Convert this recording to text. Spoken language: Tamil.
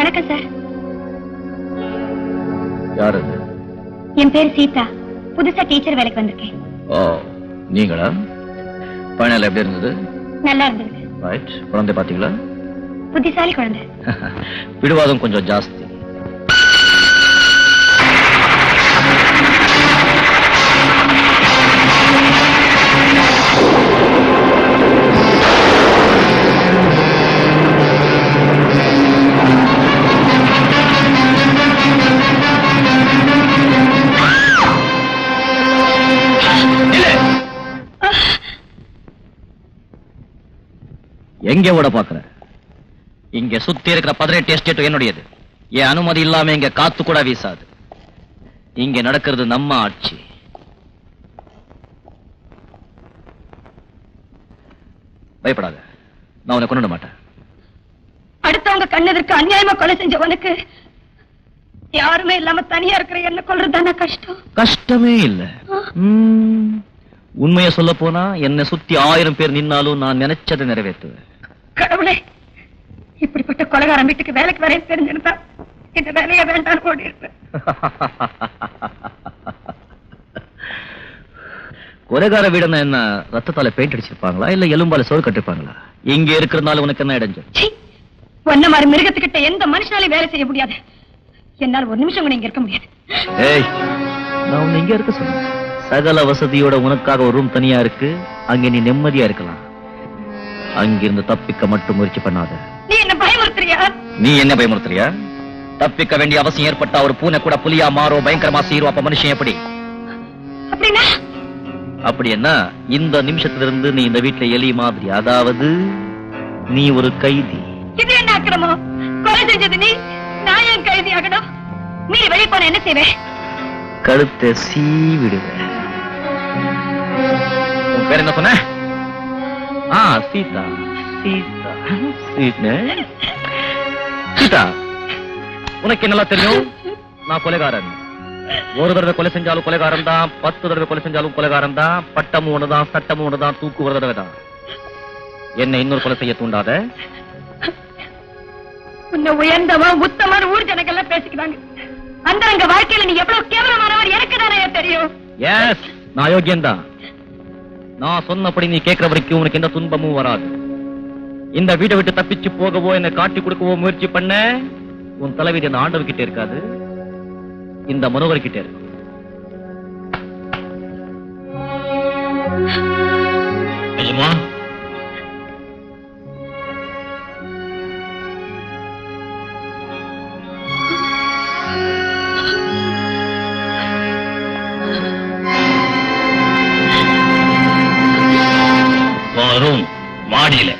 வணக்கம் சார். யாரு? என் பேர் சீதா. புதுசா டீச்சர் வேலைக்கு வந்திருக்கேன். ஓ, நீங்களா? ஃபைனல் எப்படி இருந்தது? நல்லா இருந்தது. ரைட். குழந்தை பாத்தீங்களா? புத்திசாலி குழந்தை. பிடிவாதம் கொஞ்சம் ஜாஸ்தி. எங்கே ஓட பாக்குற? இங்க சுத்தி இருக்கிற 18 எஸ்டேட் என்னுடையது. என் அனுமதி இல்லாம இங்க காத்து கூட வீசாது. இங்க நடக்கிறது நம்ம ஆட்சி. பயப்படாத, நான் உன்னை கொண்டு மாட்டேன். அடுத்தவங்க கண்ணெதிர்க்கு அநியாயமா கொலை செஞ்சவனுக்கு யாருமே இல்லாம தனியா இருக்கிற என்ன கொல்றதுதானே கஷ்டம். கஷ்டமே இல்ல. உண்மையை சொல்ல போனா என்னை சுத்தி 1000 பேர் நின்னாலும் நான் நினைச்சதை நிறைவேற்றுவேன். கடவுளே, இப்படிப்பட்ட கொலைகாரன் வீட்டுக்கு வேலைக்கு வரைய தெரிஞ்சிருந்தா இந்த வேலையை வேண்டாம் ஓடி இருப்பேன். கொலைகார வீடுன்னா என்ன, ரத்தத்தால பெயிண்ட் அடிச்சிருப்பாங்களா இல்ல எலும்பால சோறு கட்டிருப்பாங்களா? இங்க இருக்கிறதுனால உனக்கு என்ன இடைஞ்சு? ஒன்ன மாதிரி மிருகத்துக்கிட்ட எந்த மனுஷனாலையும் வேலை செய்ய முடியாது. என்னால் ஒரு நிமிஷம் கூட இங்க இருக்க முடியாது. ஏய், நான் உன்னை இங்க இருக்க சொன்னேன். சகல வசதியோட உனக்காக ஒரு ரூம் தனியா இருக்கு. அங்க நீ நிம்மதியா இருக்கலாம். அங்கிருந்து தப்பிக்க மட்டும் முயற்சி பண்ணாத. நீ என்ன பயமுறுத்துறியா? நீ என்ன பயமுறுத்துறியா? தப்பிக்க வேண்டிய அவசியம் ஏற்பட்டா ஒரு பூனை கூட புலியா மாறும், பயங்கரமா சீரும். அப்ப மனுஷன் எப்படி? அப்படின்னா அப்படி என்ன, இந்த நிமிஷத்திலிருந்து நீ இந்த வீட்டுல எலி மாதிரி, அதாவது நீ ஒரு கைதி. இது என்ன அக்கிரமம்? கொலை செஞ்சது நீ, நான் ஏன் கைதி ஆகணும்? மீறி வெளியே போன என்ன செய்வேன்? கழுத்தை சீவிடுவேன். உன் பேர் என்ன சொன்ன? சீதா. சீதா, சீதா, உனக்கு என்னெல்லாம் தெரியும்? நான் கொலைகாரன். ஒரு தடவை கொலை செஞ்சாலும் கொலைகாரன் தான், 10 தடவை கொலை செஞ்சாலும் கொலைகாரன் தான். பட்டமும் ஒண்ணுதான், சட்டமும் ஒண்ணுதான், தூக்கு ஒரு தடவை தான். என்ன இன்னொரு கொலை செய்ய தூண்டாத. உன்னை உயர்ந்தவன் உத்தமன் ஊர் ஜனங்கள்லாம் பேசிக்கிறாங்க. அந்த அங்க வாழ்க்கையில நீ எவ்வளவு கேவலமானவர் எனக்கு தானே தெரியும். எஸ், நான் யோகியன்தான். நான் சொன்னபடி நீ கேட்கிற வரைக்கும் உனக்கு எந்த துன்பமும் வராது. இந்த வீட்டை விட்டு தப்பிச்சு போகவோ என்னை காட்டி கொடுக்கவோ முயற்சி பண்ண உன் தலைவிதி அந்த ஆண்டவர்கிட்ட இருக்காது, இந்த மனோகர் கிட்ட இருக்கு. ரூம் மாடியில